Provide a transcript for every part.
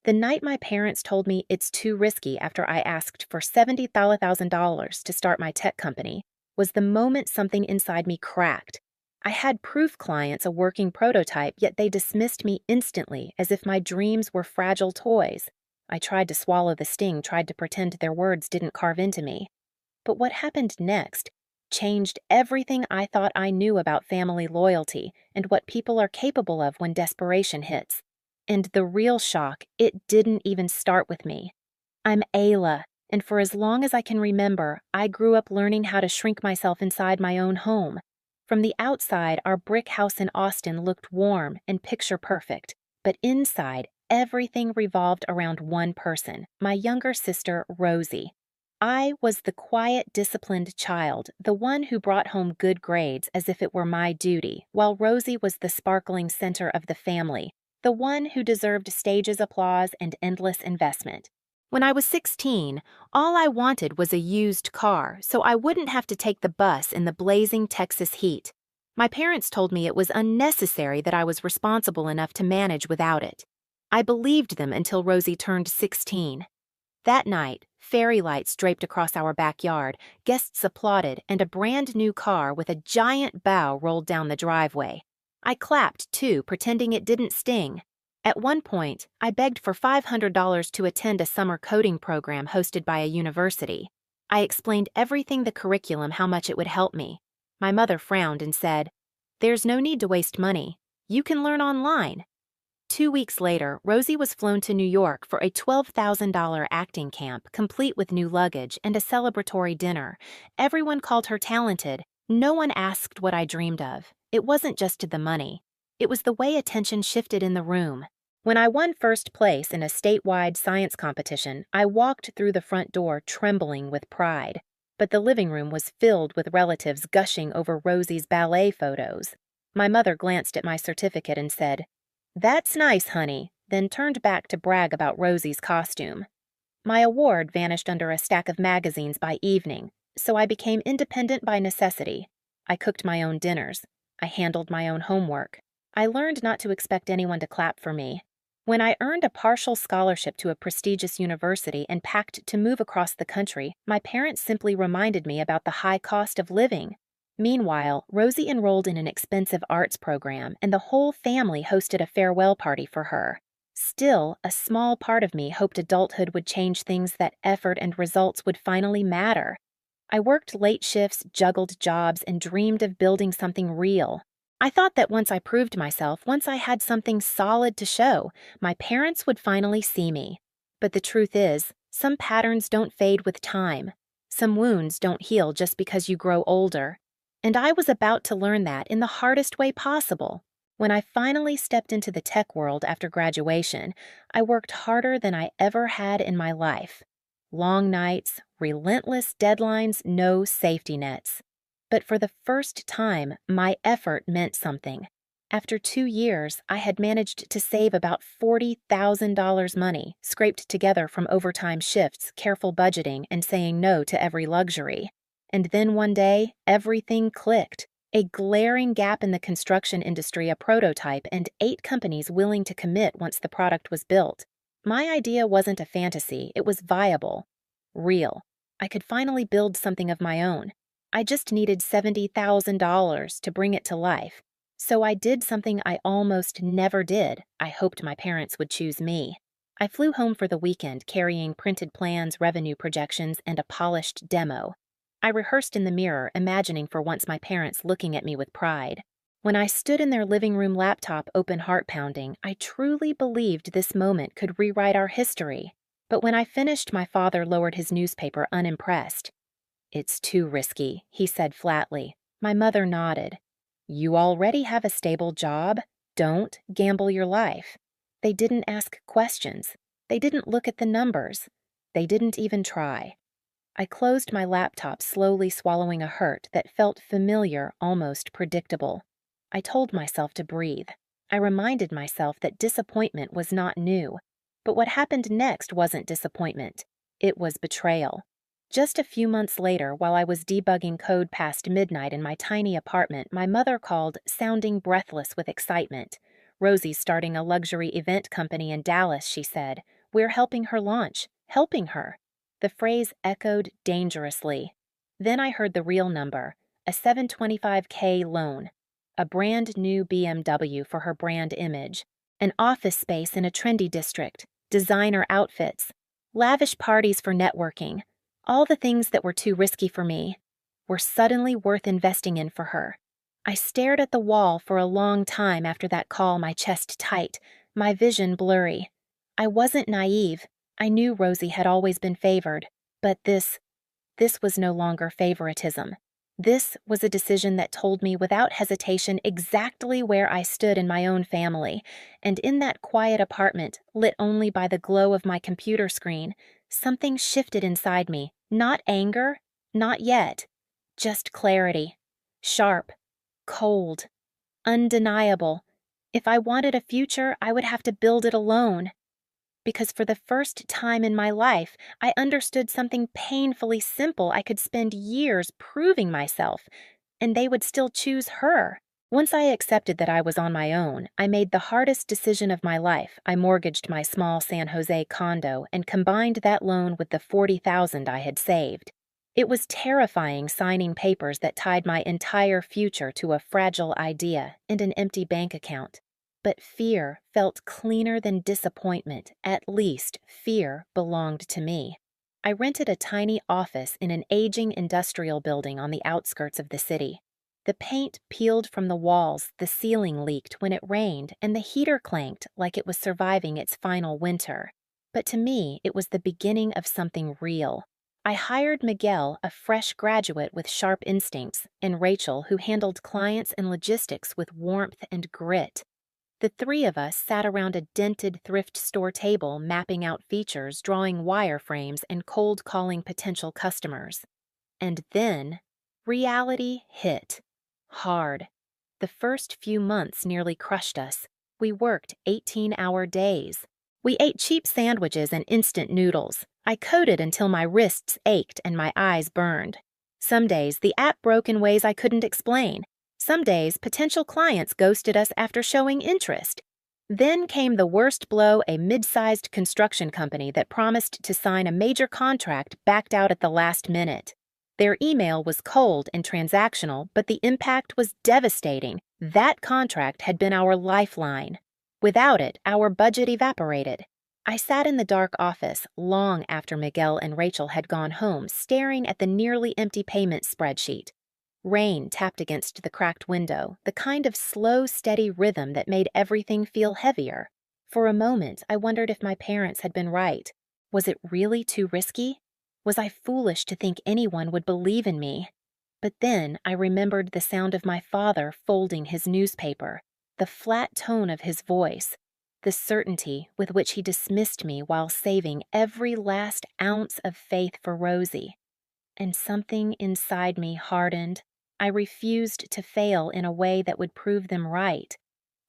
The night my parents told me it's too risky after I asked for $70,000 to start my tech company was the moment something inside me cracked. I had proof clients, a working prototype, yet they dismissed me instantly as if my dreams were fragile toys. I tried to swallow the sting, tried to pretend their words didn't carve into me. But what happened next changed everything I thought I knew about family loyalty and what people are capable of when desperation hits. And the real shock, it didn't even start with me. I'm Ayla, and for as long as I can remember, I grew up learning how to shrink myself inside my own home. From the outside, our brick house in Austin looked warm and picture perfect, but inside, everything revolved around one person, my younger sister, Rosie. I was the quiet, disciplined child, the one who brought home good grades as if it were my duty, while Rosie was the sparkling center of the family, the one who deserved stages' applause and endless investment. When I was 16, all I wanted was a used car so I wouldn't have to take the bus in the blazing Texas heat. My parents told me it was unnecessary that I was responsible enough to manage without it. I believed them until Rosie turned 16. That night, fairy lights draped across our backyard, guests applauded, and a brand new car with a giant bow rolled down the driveway. I clapped, too, pretending it didn't sting. At one point, I begged for $500 to attend a summer coding program hosted by a university. I explained everything the curriculum, how much it would help me. My mother frowned and said, "There's no need to waste money. You can learn online." 2 weeks later, Rosie was flown to New York for a $12,000 acting camp, complete with new luggage and a celebratory dinner. Everyone called her talented. No one asked what I dreamed of. It wasn't just the money. It was the way attention shifted in the room. When I won first place in a statewide science competition, I walked through the front door trembling with pride. But the living room was filled with relatives gushing over Rosie's ballet photos. My mother glanced at my certificate and said, "That's nice, honey," then turned back to brag about Rosie's costume. My award vanished under a stack of magazines by evening, so I became independent by necessity. I cooked my own dinners. I handled my own homework. I learned not to expect anyone to clap for me. When I earned a partial scholarship to a prestigious university and packed to move across the country, my parents simply reminded me about the high cost of living. Meanwhile, Rosie enrolled in an expensive arts program, and the whole family hosted a farewell party for her. Still, a small part of me hoped adulthood would change things, that effort and results would finally matter. I worked late shifts, juggled jobs, and dreamed of building something real. I thought that once I proved myself, once I had something solid to show, my parents would finally see me. But the truth is, some patterns don't fade with time. Some wounds don't heal just because you grow older. And I was about to learn that in the hardest way possible. When I finally stepped into the tech world after graduation, I worked harder than I ever had in my life. Long nights, relentless deadlines, no safety nets. But for the first time, my effort meant something. After 2 years, I had managed to save about $40,000 money, scraped together from overtime shifts, careful budgeting, and saying no to every luxury. And then one day, everything clicked. A glaring gap in the construction industry, a prototype, and 8 companies willing to commit once the product was built. My idea wasn't a fantasy, it was viable. Real. I could finally build something of my own. I just needed $70,000 to bring it to life. So I did something I almost never did. I hoped my parents would choose me. I flew home for the weekend carrying printed plans, revenue projections, and a polished demo. I rehearsed in the mirror, imagining for once my parents looking at me with pride. When I stood in their living room laptop, open heart pounding, I truly believed this moment could rewrite our history. But when I finished, my father lowered his newspaper, unimpressed. "It's too risky," he said flatly. My mother nodded. "You already have a stable job. Don't gamble your life." They didn't ask questions. They didn't look at the numbers. They didn't even try. I closed my laptop, slowly swallowing a hurt that felt familiar, almost predictable. I told myself to breathe. I reminded myself that disappointment was not new. But what happened next wasn't disappointment. It was betrayal. Just a few months later, while I was debugging code past midnight in my tiny apartment, my mother called, sounding breathless with excitement. "Rosie's starting a luxury event company in Dallas," she said. "We're helping her launch. Helping her." The phrase echoed dangerously. Then I heard the real number, a $725K loan, a brand new BMW for her brand image, an office space in a trendy district, designer outfits, lavish parties for networking. All the things that were too risky for me were suddenly worth investing in for her. I stared at the wall for a long time after that call, my chest tight, my vision blurry. I wasn't naive. I knew Rosie had always been favored, but this was no longer favoritism. This was a decision that told me without hesitation exactly where I stood in my own family, and in that quiet apartment, lit only by the glow of my computer screen, something shifted inside me. Not anger, not yet, just clarity. Sharp, cold, undeniable. If I wanted a future, I would have to build it alone. Because for the first time in my life, I understood something painfully simple. I could spend years proving myself, and they would still choose her. Once I accepted that I was on my own, I made the hardest decision of my life. I mortgaged my small San Jose condo and combined that loan with the $40,000 I had saved. It was terrifying signing papers that tied my entire future to a fragile idea and an empty bank account. But fear felt cleaner than disappointment. At least, fear belonged to me. I rented a tiny office in an aging industrial building on the outskirts of the city. The paint peeled from the walls, the ceiling leaked when it rained, and the heater clanked like it was surviving its final winter. But to me, it was the beginning of something real. I hired Miguel, a fresh graduate with sharp instincts, and Rachel, who handled clients and logistics with warmth and grit. The three of us sat around a dented thrift store table, mapping out features, drawing wireframes, and cold calling potential customers. And then, reality hit. Hard. The first few months nearly crushed us. We worked 18-hour days. We ate cheap sandwiches and instant noodles. I coded until my wrists ached and my eyes burned. Some days, the app broke in ways I couldn't explain. Some days, potential clients ghosted us after showing interest. Then came the worst blow. A mid-sized construction company that promised to sign a major contract backed out at the last minute. Their email was cold and transactional, but the impact was devastating. That contract had been our lifeline. Without it, our budget evaporated. I sat in the dark office long after Miguel and Rachel had gone home, staring at the nearly empty payment spreadsheet. Rain tapped against the cracked window, the kind of slow, steady rhythm that made everything feel heavier. For a moment, I wondered if my parents had been right. Was it really too risky? Was I foolish to think anyone would believe in me? But then I remembered the sound of my father folding his newspaper, the flat tone of his voice, the certainty with which he dismissed me while saving every last ounce of faith for Rosie. And something inside me hardened. I refused to fail in a way that would prove them right.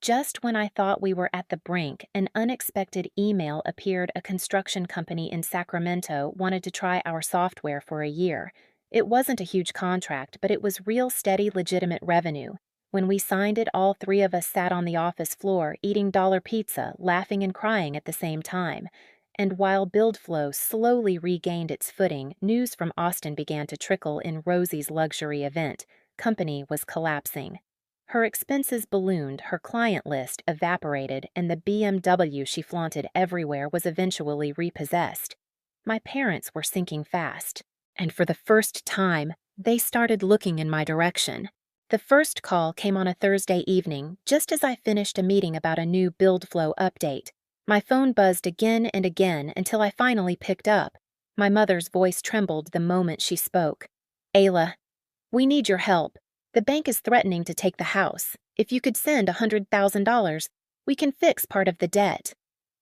Just when I thought we were at the brink, an unexpected email appeared. A construction company in Sacramento wanted to try our software for a year. It wasn't a huge contract, but it was real steady, legitimate revenue. When we signed it, all three of us sat on the office floor, eating dollar pizza, laughing and crying at the same time. And while BuildFlow slowly regained its footing, news from Austin began to trickle in Rosie's luxury event. Company was collapsing. Her expenses ballooned, her client list evaporated, and the BMW she flaunted everywhere was eventually repossessed. My parents were sinking fast, and for the first time, they started looking in my direction. The first call came on a Thursday evening, just as I finished a meeting about a new BuildFlow update. My phone buzzed again and again until I finally picked up. My mother's voice trembled the moment she spoke. "Ayla, we need your help. The bank is threatening to take the house. If you could send $100,000, we can fix part of the debt."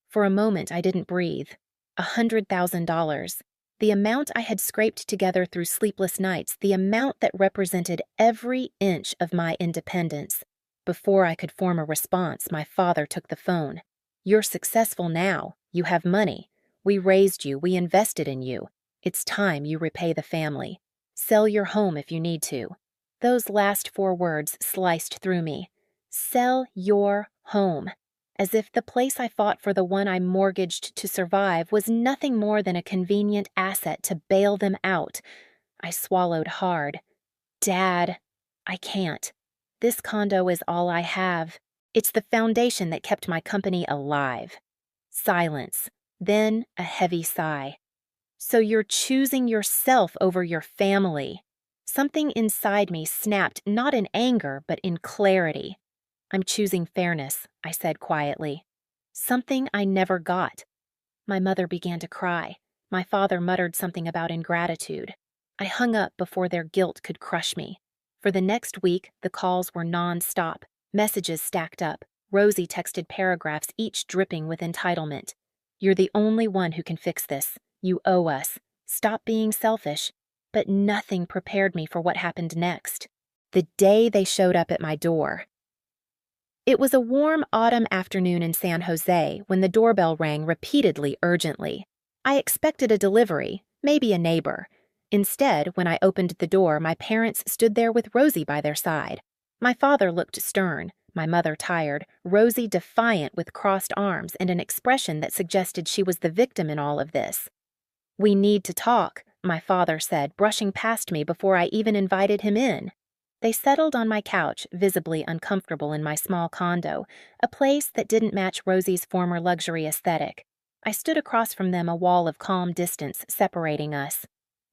For a moment, I didn't breathe. $100,000. The amount I had scraped together through sleepless nights, the amount that represented every inch of my independence. Before I could form a response, my father took the phone. "You're successful now. You have money. We raised you. We invested in you. It's time you repay the family. Sell your home if you need to." Those last 4 words sliced through me. Sell your home, as if the place I fought for, the one I mortgaged to survive, was nothing more than a convenient asset to bail them out. I swallowed hard. Dad, I can't. This condo is all I have. It's the foundation that kept my company alive. Silence, then a heavy sigh. So you're choosing yourself over your family. Something inside me snapped, not in anger, but in clarity. I'm choosing fairness, I said quietly. Something I never got. My mother began to cry. My father muttered something about ingratitude. I hung up before their guilt could crush me. For the next week, the calls were non-stop. Messages stacked up. Rosie texted paragraphs, each dripping with entitlement. You're the only one who can fix this. You owe us. Stop being selfish. But nothing prepared me for what happened next. The day they showed up at my door. It was a warm autumn afternoon in San Jose when the doorbell rang repeatedly, urgently. I expected a delivery, maybe a neighbor. Instead, when I opened the door, my parents stood there with Rosie by their side. My father looked stern, my mother tired, Rosie defiant with crossed arms and an expression that suggested she was the victim in all of this. We need to talk, my father said, brushing past me before I even invited him in. They settled on my couch, visibly uncomfortable in my small condo, a place that didn't match Rosie's former luxury aesthetic. I stood across from them, a wall of calm distance separating us.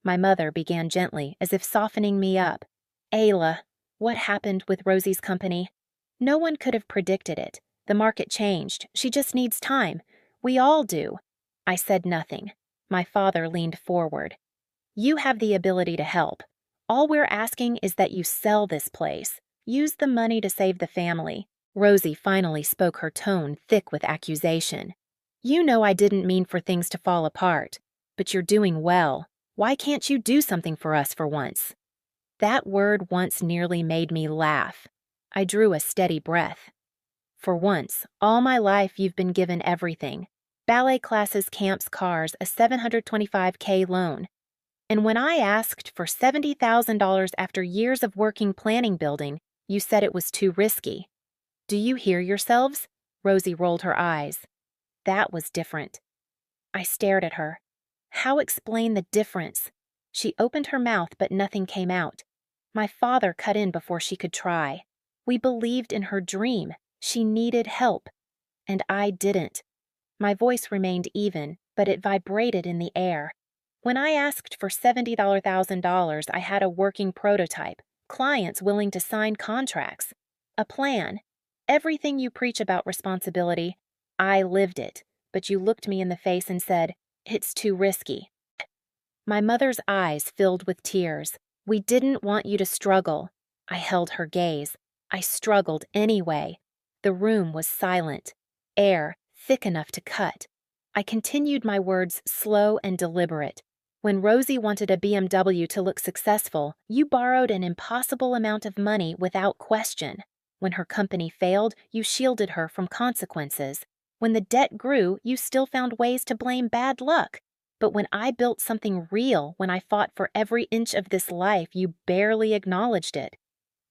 My mother began gently, as if softening me up. Ayla, what happened with Rosie's company? No one could have predicted it. The market changed. She just needs time. We all do. I said nothing. My father leaned forward. You have the ability to help. All we're asking is that you sell this place. Use the money to save the family. Rosie finally spoke, her tone thick with accusation. You know I didn't mean for things to fall apart, but you're doing well. Why can't you do something for us for once? That word once nearly made me laugh. I drew a steady breath. For once, all my life you've been given everything. Ballet classes, camps, cars, a $725K loan. And when I asked for $70,000 after years of working planning building, you said it was too risky. Do you hear yourselves? Rosie rolled her eyes. That was different. I stared at her. How explain the difference? She opened her mouth, but nothing came out. My father cut in before she could try. We believed in her dream. She needed help. And I didn't. My voice remained even, but it vibrated in the air. When I asked for $70,000, I had a working prototype, clients willing to sign contracts, a plan. Everything you preach about responsibility, I lived it, but you looked me in the face and said, it's too risky. My mother's eyes filled with tears. We didn't want you to struggle. I held her gaze. I struggled anyway. The room was silent, air thick enough to cut. I continued my words, slow and deliberate. When Rosie wanted a BMW to look successful, you borrowed an impossible amount of money without question. When her company failed, you shielded her from consequences. When the debt grew, you still found ways to blame bad luck. But when I built something real, when I fought for every inch of this life, you barely acknowledged it.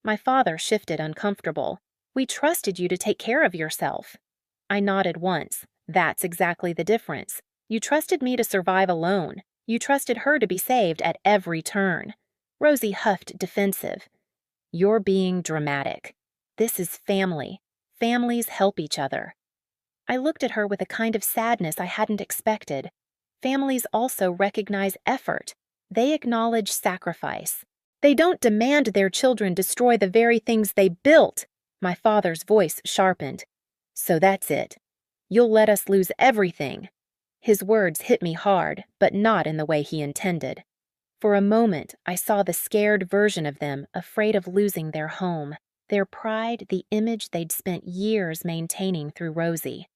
My father shifted, uncomfortable. We trusted you to take care of yourself. I nodded once. That's exactly the difference. You trusted me to survive alone. You trusted her to be saved at every turn. Rosie huffed, defensive. You're being dramatic. This is family. Families help each other. I looked at her with a kind of sadness I hadn't expected. Families also recognize effort. They acknowledge sacrifice. They don't demand their children destroy the very things they built. My father's voice sharpened. So that's it. You'll let us lose everything. His words hit me hard, but not in the way he intended. For a moment, I saw the scared version of them, afraid of losing their home, their pride, the image they'd spent years maintaining through Rosie.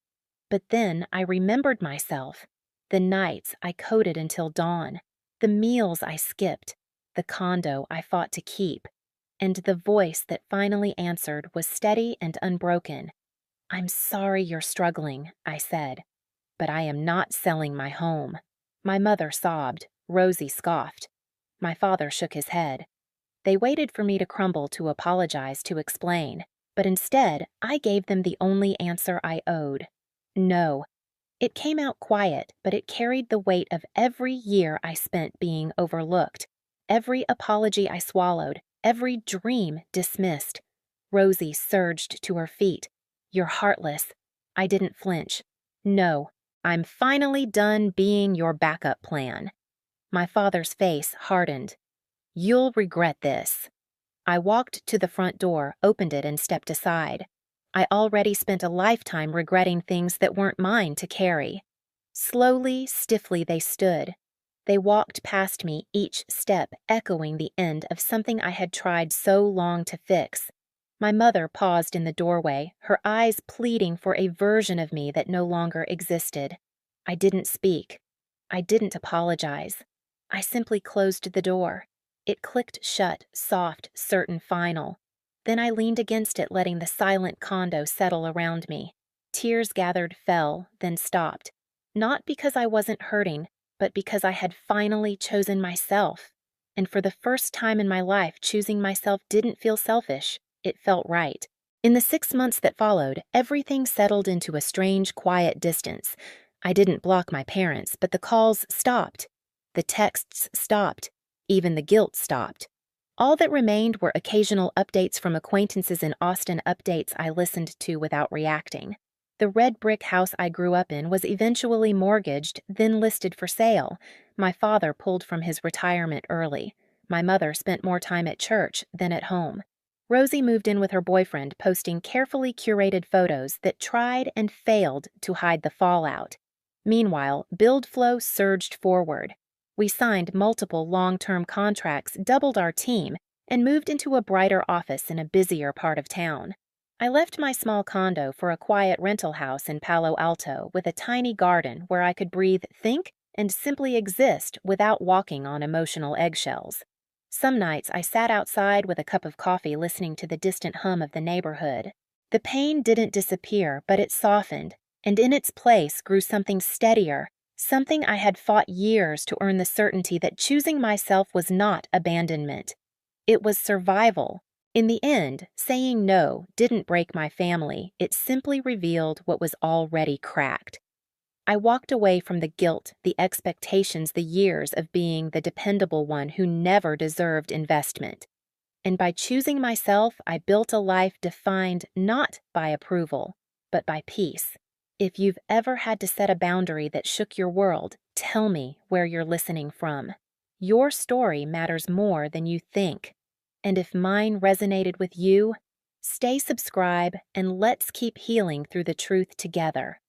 But then I remembered myself, the nights I coded until dawn, the meals I skipped, the condo I fought to keep, and the voice that finally answered was steady and unbroken. I'm sorry you're struggling, I said, but I am not selling my home. My mother sobbed. Rosie scoffed. My father shook his head. They waited for me to crumble to apologize, to explain. But instead, I gave them the only answer I owed. No. It came out quiet, but it carried the weight of every year I spent being overlooked, every apology I swallowed, every dream dismissed. Rosie surged to her feet. "You're heartless." I didn't flinch. "No, I'm finally done being your backup plan." My father's face hardened. "You'll regret this." I walked to the front door, opened it, and stepped aside. I already spent a lifetime regretting things that weren't mine to carry. Slowly, stiffly they stood. They walked past me, each step echoing the end of something I had tried so long to fix. My mother paused in the doorway, her eyes pleading for a version of me that no longer existed. I didn't speak. I didn't apologize. I simply closed the door. It clicked shut, soft, certain, final. Then I leaned against it, letting the silent condo settle around me. Tears gathered, fell, then stopped. Not because I wasn't hurting, but because I had finally chosen myself. And for the first time in my life, choosing myself didn't feel selfish. It felt right. In the 6 months that followed, everything settled into a strange, quiet distance. I didn't block my parents, but the calls stopped. The texts stopped. Even the guilt stopped. All that remained were occasional updates from acquaintances in Austin, updates I listened to without reacting. The red brick house I grew up in was eventually mortgaged, then listed for sale. My father pulled from his retirement early. My mother spent more time at church than at home. Rosie moved in with her boyfriend, posting carefully curated photos that tried and failed to hide the fallout. Meanwhile, build flow surged forward. We signed multiple long-term contracts, doubled our team, and moved into a brighter office in a busier part of town. I left my small condo for a quiet rental house in Palo Alto with a tiny garden where I could breathe, think, and simply exist without walking on emotional eggshells. Some nights I sat outside with a cup of coffee listening to the distant hum of the neighborhood. The pain didn't disappear, but it softened, and in its place grew something steadier, something I had fought years to earn the certainty that choosing myself was not abandonment. It was survival. In the end, saying no didn't break my family, it simply revealed what was already cracked. I walked away from the guilt, the expectations, the years of being the dependable one who never deserved investment. And by choosing myself, I built a life defined not by approval, but by peace. If you've ever had to set a boundary that shook your world, tell me where you're listening from. Your story matters more than you think. And if mine resonated with you, stay subscribed and let's keep healing through the truth together.